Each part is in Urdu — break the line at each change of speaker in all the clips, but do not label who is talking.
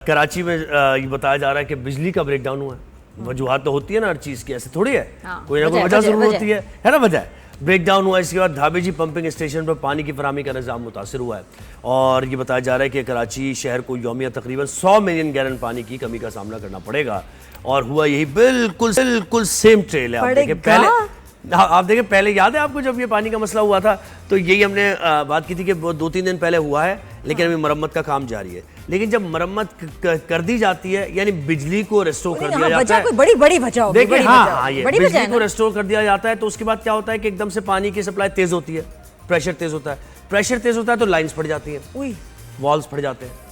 کراچی میں یہ بتایا جا رہا ہے کہ بجلی کا بریک ڈاؤن ہوا ہے. وجوہات تو ہوتی ہے نا ہر چیز کی, ایسے تھوڑی ہے, کوئی نہ کوئی وجہ ضرور ہوتی ہے نا وجہ. بریک ڈاؤن ہوا, اس کے بعد دھابے جی پمپنگ اسٹیشن پر پانی کی فراہمی کا نظام متاثر ہوا ہے, اور یہ بتایا جا رہا ہے کہ کراچی شہر کو یومیہ تقریباً 100 ملین گیلن پانی کی کمی کا سامنا کرنا پڑے گا. اور ہوا یہی بالکل سیم ٹریل ہے. آپ دیکھیں پہلے یاد ہے آپ کو جب یہ پانی کا مسئلہ ہوا تھا تو یہی ہم نے بات کی تھی کہ 2-3 دن پہلے ہوا ہے, لیکن ابھی مرمت کا کام جاری ہے. لیکن جب مرمت کر دی جاتی ہے, یعنی بجلی کو ریسٹور کر دیا جاتا ہے,
بڑی وجہ ہوگی,
دیکھیں ہاں یہ بجلی کو ریسٹور کر دیا جاتا ہے تو اس کے بعد کیا ہوتا ہے کہ ایک دم سے پانی کی سپلائی تیز ہوتی ہے, پریشر تیز ہوتا ہے تو لائنز پھٹ جاتی ہیں, والز پھٹ جاتے ہیں.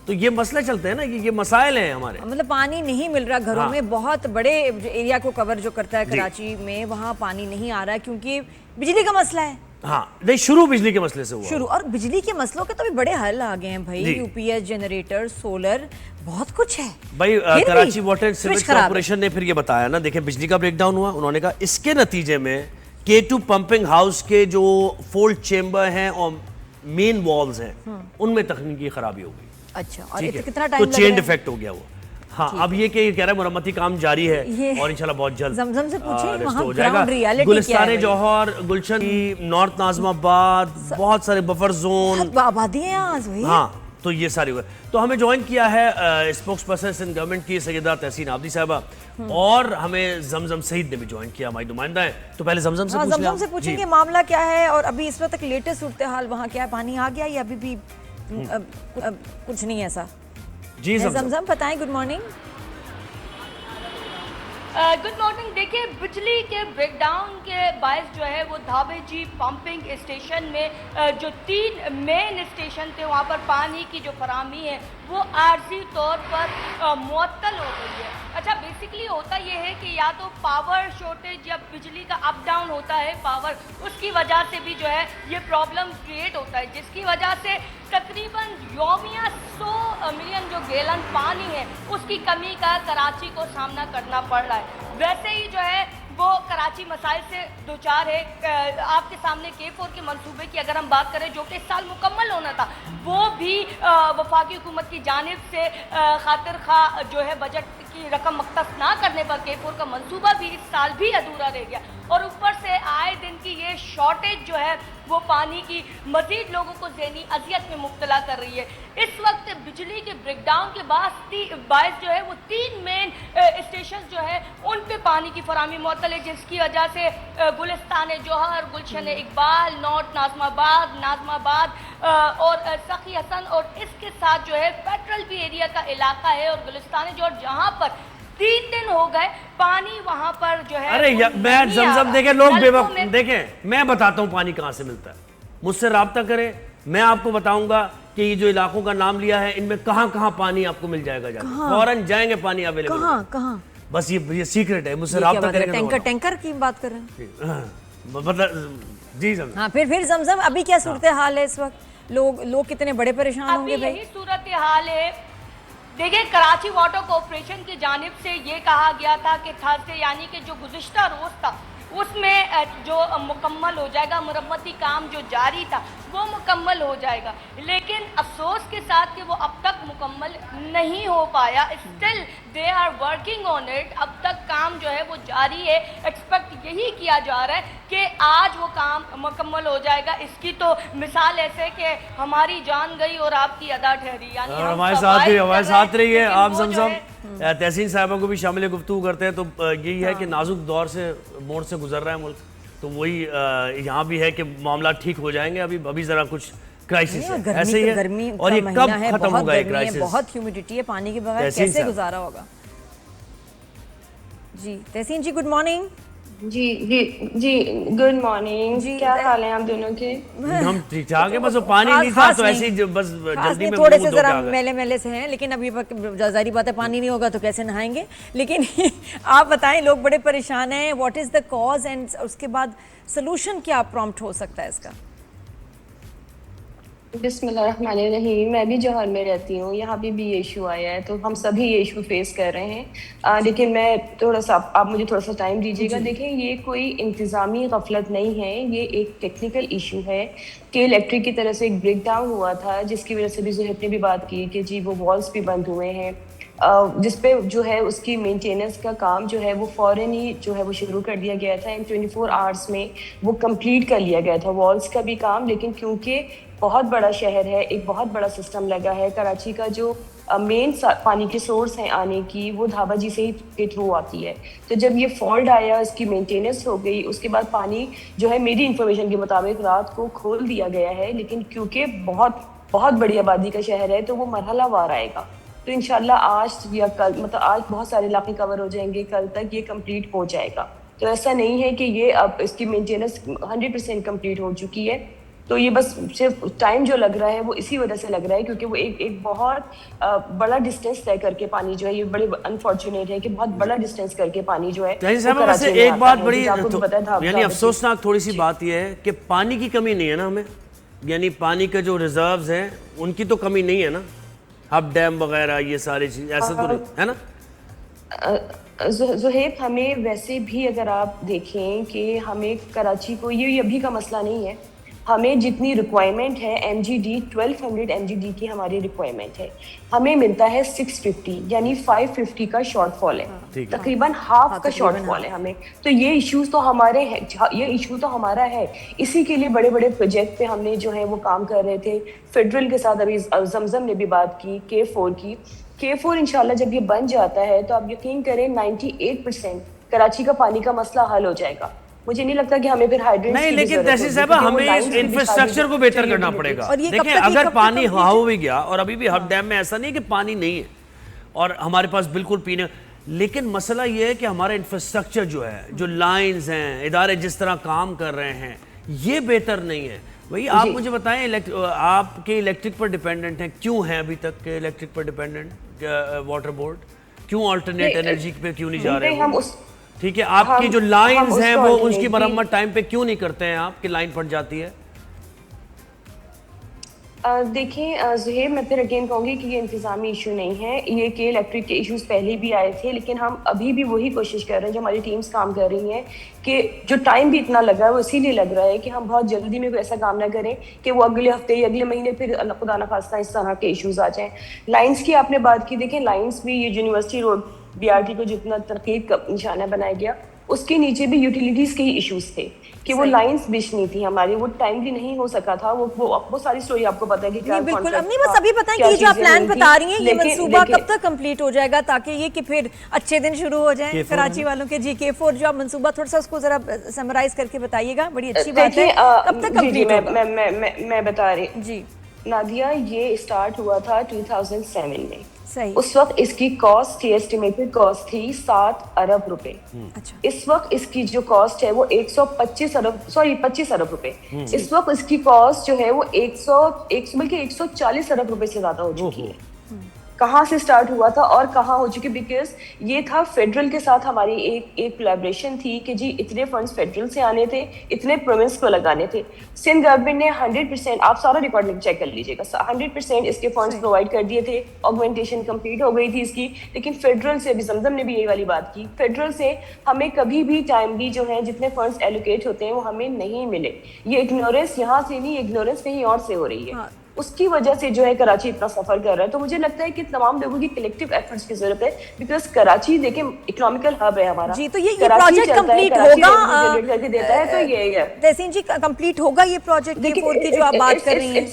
تو یہ مسئلے چلتے ہیں نا, یہ مسائل ہیں ہمارے.
مطلب پانی نہیں مل رہا گھروں میں, بہت بڑے ایریا کو کور جو کرتا ہے کراچی میں, وہاں پانی نہیں آ رہا ہے کیونکہ بجلی کا مسئلہ ہے.
ہاں نہیں, شروع بجلی کے مسئلے سے ہوا,
اور بجلی کے مسئلوں کے تو بھی بڑے حل آ گئے ہیں بھائی, U P S, generator, solar, بہت کچھ ہے
بھائی. Karachi water and sewerage corporation نے پھر یہ بتایا نا, دیکھیں بجلی کا بریک ڈاؤن ہوا, انہوں نے کہا اس کے نتیجے میں K2 پمپنگ ہاؤس کے جو فولٹ چیمبر ہیں اور مین والز ہیں ان میں تکنیکی خرابی ہو گئی.
اچھا, اور کتنا ٹائم
تو چین ڈیفیکٹ ہو گیا وہ. ہاں اب یہ کہ کہہ رہا ہے مرمتی کام جاری ہے اور انشاءاللہ بہت جلد
زمزم سے پوچھیں
وہاں گراؤنڈ ریالٹی گلستان جوہر, گلشن, نارتھ ناظم آباد, بہت سارے بفر زون,
آبادی ہیں آج.
ہاں تو یہ سارے ہوئے. تو ہمیں جوائن کیا ہے اسپوکس پرسن گورنمنٹ کی سیدہ تحسین عابدی صاحبہ, اور ہمیں زمزم سعید نے بھی جوائن کیا, ہماری نمائندہ ہیں. تو پہلے زمزم سے
پوچھیں کہ معاملہ کیا ہے اور ابھی اس وقت تک لیٹسٹ صورتحال وہاں کیا ہے, پانی آ گیا یا ابھی بھی کچھ نہیں ایسا؟
جی
زمزم بتائیں. Good morning.
Good morning. دیکھیں بجلی کے بریک ڈاؤن کے باعث جو ہے وہ دھابے جی پمپنگ اسٹیشن میں جو 3 مین اسٹیشن تھے وہاں پر پانی کی جو فراہمی ہے وہ عارضی طور پر معطل ہو گئی ہے. اچھا بیسیکلی ہوتا یہ ہے کہ یا تو پاور شارٹیج یا بجلی کا اپ ڈاؤن ہوتا ہے پاور, اس کی وجہ سے بھی جو ہے یہ پرابلم کریٹ ہوتا ہے, جس کی وجہ سے تقریباً یومیہ 100 ملین جو گیلن پانی ہے اس کی کمی کا کراچی کو سامنا کرنا پڑ رہا ہے. ویسے ہی جو ہے وہ کراچی مسائل سے دوچار ہے. آپ کے سامنے K4 کے منصوبے کی اگر ہم بات کریں جو کہ اس سال مکمل ہونا تھا, وہ بھی وفاقی حکومت کی جانب سے خاطر خواہ جو ہے بجٹ کی رقم مختص نہ کرنے پر K4 کا منصوبہ بھی اس سال بھی ادھورا رہ گیا, اور اوپر سے آئے دن کی یہ شارٹیج جو ہے وہ پانی کی مزید لوگوں کو ذہنی اذیت میں مبتلا کر رہی ہے. اس وقت بجلی کے بریک ڈاؤن کے باعث جو ہے وہ 3 مین اسٹیشن جو ہے ان پہ پانی کی فراہمی معطل ہے, جس کی وجہ سے گلستان جوہر, گلشن اقبال, نارتھ ناظم آباد اور سخی حسن, اور اس کے ساتھ جو ہے پیٹرل بھی ایریا کا علاقہ ہے, اور گلستان جوہر جہاں پر 3 دن ہو گئے پانی وہاں پر جو ہے.
ارے میں زمزم دیکھیں لوگ بے وقت, دیکھیں میں بتاتا ہوں پانی کہاں سے ملتا ہے, مجھ سے رابطہ کریں, میں آپ کو بتاؤں گا کہ یہ جو علاقوں کا نام لیا ہے ان میں کہاں کہاں پانی آپ کو مل جائے گا, فوراً جائیں گے پانی اویلیبل.
کہاں
بس یہ سیکرٹ ہے, مجھ سے رابطہ کریں گے.
ٹینکر کی بات کر رہے ہیں
جی زمزم.
ہاں پھر زمزم ابھی کیا صورتحال ہے اس وقت, لوگ کتنے بڑے پریشان ہوں گے بھائی؟
یہی صورتحال ہے. دیکھیں کراچی واٹر کارپوریشن کی جانب سے یہ کہا گیا تھا کہ تھرسڈے یعنی کہ جو گزشتہ روز تھا اس میں جو مکمل ہو جائے گا, مرمتی کام جو جاری تھا وہ مکمل ہو جائے گا, لیکن افسوس کے ساتھ کہ وہ اب تک مکمل نہیں ہو پایا. Still they are working on it, اب تک کام جو ہے وہ جاری ہے. ایکسپیکٹ یہی کیا جا رہا ہے کہ آج وہ کام مکمل ہو جائے گا. اس کی تو مثال ایسے کہ ہماری جان گئی اور آپ کی ادا ٹھہری, یعنی
ہمارے ساتھ رہی ہے آپ زمزم. تحسین صاحبہ کو بھی شامل گفتگو کرتے ہیں تو یہی ہے کہ نازک دور سے موڑ سے گزر رہا ہے ملک, تو وہی یہاں بھی ہے کہ معاملات ٹھیک ہو جائیں گے. ابھی ذرا کچھ کرائسس ہے, ایسے ہی ہے, اور یہ کب ختم ہوگا یہ کرائسس؟
بہت ہیومیڈیٹی ہے, پانی کے بغیر کیسے گزارا ہوگا؟ جی تحسین جی گڈ مارننگ.
جی گڈ مارننگ. کیا حال ہیں آپ دونوں کے؟
ہم ٹھیک ٹھاک ہیں, بس وہ پانی نہیں تھا تو ایسے ہی بس جلدی میں
تھوڑے سے ذرا میلے سے ہیں, لیکن ابھی ظاہری بات ہے پانی نہیں ہوگا تو کیسے نہائیں گے. لیکن آپ بتائیں, لوگ بڑے پریشان ہیں, what is the cause and اس کے بعد سلوشن کیا پرومپٹ ہو سکتا ہے اس کا؟
بسم اللہ الرحمن الرحیم. میں بھی جوہر میں رہتی ہوں, یہاں پہ بھی یہ ایشو آیا ہے, تو ہم سبھی یہ ایشو فیس کر رہے ہیں. لیکن میں تھوڑا سا, آپ مجھے تھوڑا سا ٹائم دیجیے گا. دیکھیں, یہ کوئی انتظامی غفلت نہیں ہے, یہ ایک ٹیکنیکل ایشو ہے کہ الیکٹرک کی طرف سے ایک بریک ڈاؤن ہوا تھا, جس کی وجہ سے بھی زہیب نے بھی بات کی کہ جی وہ والز بھی بند ہوئے ہیں, جس پہ جو ہے اس کی مینٹیننس کا کام جو ہے وہ فوراً ہی جو ہے وہ شروع کر دیا گیا تھا. 24 آورس میں وہ کمپلیٹ کر لیا گیا تھا والز کا بھی کام. لیکن کیونکہ بہت بڑا شہر ہے, ایک بہت بڑا سسٹم لگا ہے, کراچی کا جو مین پانی کے سورس ہیں آنے کی وہ دھابا جی سے ہی کے تھرو آتی ہے. تو جب یہ فالٹ آیا, اس کی مینٹیننس ہو گئی, اس کے بعد پانی جو ہے میری انفارمیشن کے مطابق رات کو کھول دیا گیا ہے. لیکن کیونکہ بہت بڑی آبادی کا شہر ہے تو وہ مرحلہ وار آئے گا. تو انشاءاللہ آج یا کل, مطلب آج بہت سارے علاقے کور ہو جائیں گے, کل تک یہ کمپلیٹ ہو جائے گا. تو ایسا نہیں ہے کہ یہ اب اس کی مینٹیننس 100% کمپلیٹ ہو چکی ہے. تو یہ بس صرف ٹائم جو لگ رہا ہے وہ اسی وجہ سے لگ رہا ہے کیونکہ وہ ایک بہت بڑا ڈسٹینس طے کر کے پانی جو ہے, یہ بڑے انفارچونیٹ ہے کہ بہت بڑا ڈسٹینس کر کے پانی جو ہے
ایک بات بڑی یعنی افسوسناک تھوڑی سی بات یہ ہے کہ پانی کی کمی نہیں ہے نا ہمیں, یعنی پانی کے جو ریزروز ہیں ان کی تو کمی نہیں ہے نا, ہب ڈیم وغیرہ یہ ساری چیز ایسا تو نہیں ہے نا.
زہیب, ہمیں ویسے بھی اگر آپ دیکھیں کہ ہمیں کراچی کو یہ ابھی کا مسئلہ نہیں ہے, ہمیں جتنی ریکوائرمنٹ ہے M G D 1200 M G D کی ہماری ریکوائرمنٹ ہے, ہمیں ملتا ہے 650, یعنی 550 کا شارٹ فال ہے, تقریباً ہاف کا شارٹ فال ہے ہمیں. تو یہ ایشوز تو ہمارے ہیں, یہ ایشو تو ہمارا ہے. اسی کے لیے بڑے بڑے پروجیکٹ پہ ہم نے جو ہے وہ کام کر رہے تھے. فیڈرل کے ساتھ ابھی زمزم نے بھی بات کی, K4 کی. K4 انشاءاللہ جب یہ بن جاتا ہے تو آپ یقین کریں 98% کراچی کا پانی کا مسئلہ حل ہو جائے گا. مجھے نہیں لگتا کہ ہمیں پھر ہائیڈرنٹس
نہیں, لیکن تحصیل صاحبہ ہمیں اس انفراسٹرکچر کو بہتر کرنا پڑے گا. دیکھیں اگر پانی ہو بھی گیا, اور ابھی بھی ہب ڈیم میں ایسا نہیں کہ پانی نہیں ہے اور ہمارے پاس بالکل پینے, لیکن مسئلہ یہ ہے کہ ہمارا انفراسٹرکچر جو ہے, جو لائنز ہیں, ادارے جس طرح کام کر رہے ہیں, یہ بہتر نہیں ہے. بھئی آپ مجھے بتائیں, آپ کے الیکٹرک پر ڈیپینڈنٹ ہیں, کیوں ہیں ابھی تک الیکٹرک پر ڈیپینڈنٹ واٹر بورڈ, کیوں آلٹرنیٹ انرجی پہ کیوں نہیں جا رہے ہیں؟ ٹھیک ہے, آپ کی جو لائنز ہیں وہ اس کی مرمت ٹائم پہ کیوں نہیں کرتے ہیں آپ, کی لائن پھٹ جاتی ہے؟
دیکھیں زہیب, میں پھر اگین کہوں گی کہ یہ انتظامی ایشو نہیں ہے, یہ کہ الیکٹرک کے ایشوز پہلے بھی آئے تھے. لیکن ہم ابھی بھی وہی کوشش کر رہے ہیں, جو ہماری ٹیمز کام کر رہی ہیں, کہ جو ٹائم بھی اتنا لگا ہے وہ اسی لیے لگ رہا ہے کہ ہم بہت جلدی میں کوئی ایسا کام نہ کریں کہ وہ اگلے ہفتے یا اگلے مہینے پھر خدا نہ خواستہ اس طرح کے ایشوز آ جائیں. لائنز کی آپ نے بات کی, دیکھیں لائنز بھی یہ یونیورسٹی روڈ BRT کو جتنا ترقیق کا نشانہ بنایا گیا, اس کے نیچے بھی یوٹیلیٹیز کے ہی ایشوز تھے کہ وہ لائنز بچ نہیں تھی ہماری, وہ ٹائملی نہیں ہو سکا تھا. وہ ساری سٹوری آپ کو پتہ ہے کہ کیا
بالکل. امی بس ابھی بتائیں کہ یہ جو آپ پلان بتا رہی ہیں یہ منصوبہ کب تک کمپلیٹ ہو جائے گا, تاکہ یہ کہ پھر اچھے دن شروع ہو جائیں کراچی والوں کے. جی K4 جو آپ منصوبہ تھوڑا سا اس کو ذرا سمرائز کر کے بتائیے گا, بڑی اچھی بات ہے. کب تک کمپلیٹ ہوگا؟
میں بتا رہی
جی
نادیہ, یہ اسٹارٹ ہوا تھا 2007 میں.
صحیح.
اس وقت اس کی کاسٹ تھی, ایسٹیمیٹڈ کاسٹ تھی 7 ارب روپے. اس وقت اس کی جو کاسٹ ہے وہ 25 ارب روپے. اس وقت اس کی کاسٹ جو ہے وہ 140 ارب روپے سے زیادہ ہو چکی ہے. کہاں سے سٹارٹ ہوا تھا اور کہاں ہو چکی, بیکاز یہ تھا فیڈرل کے ساتھ ہماری ایک کولیبریشن تھی کہ جی اتنے فنڈز فیڈرل سے آنے تھے, اتنے پروونس کو لگانے تھے. سندھ گورنمنٹ نے 100%, آپ سارا ریکارڈ چیک کر لیجیے گا, 100% اس کے فنڈز پرووائڈ کر دیے تھے. آگمنٹیشن کمپلیٹ ہو گئی تھی اس کی. لیکن فیڈرل سے, ابھی زمزم نے بھی یہی والی بات کی, فیڈرل سے ہمیں کبھی بھی ٹائملی جو ہے جتنے فنڈز ایلوکیٹ ہوتے ہیں وہ ہمیں نہیں ملے. یہ اگنورنس یہاں سے نہیں, اگنورنس کہیں اور سے ہو رہی ہے. اس کی وجہ سے جو ہے کراچی اتنا سفر کر رہا ہے. تو مجھے لگتا ہے کہ تمام لوگوں کی کلیکٹیو ایفرٹس کی ضرورت ہے, بیکاز کراچی دیکھیں اکنامیکل ہب ہے ہمارا.
جی, تو یہ پروجیکٹ کمپلیٹ ہوگا,
کر کے دیتا ہے, تو یہ ہے
تحسین جی کمپلیٹ ہوگا یہ پروجیکٹ K4 کی جو آپ بات کر رہی ہیں.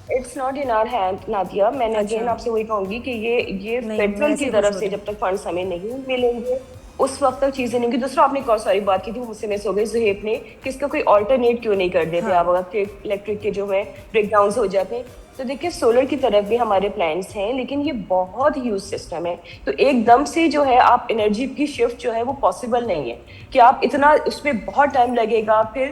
It's not in our hand, Nadia. میں نے اگین آپ سے وہی کہوں گی کہ یہ فیڈرل کی طرف سے جب تک فنڈس ہمیں نہیں ملیں گے اس وقت تک چیزیں نہیں. دوسرا آپ نے ایک اور ساری بات کی تھی, وہ مجھ سے مس ہو گئی زہیب نے, کہ اس کا کوئی آلٹرنیٹ کیوں نہیں کر دیتے آپ اگر الیکٹرک کے جو ہے بریک ڈاؤنس ہو جاتے ہیں. تو دیکھیں سولر کی طرف بھی ہمارے پلانس ہیں, لیکن یہ بہت ہیوج سسٹم ہے. تو ایک دم سے جو ہے آپ انرجی کی شفٹ جو ہے وہ پاسبل نہیں ہے کہ آپ اتنا, اس میں بہت ٹائم لگے گا. پھر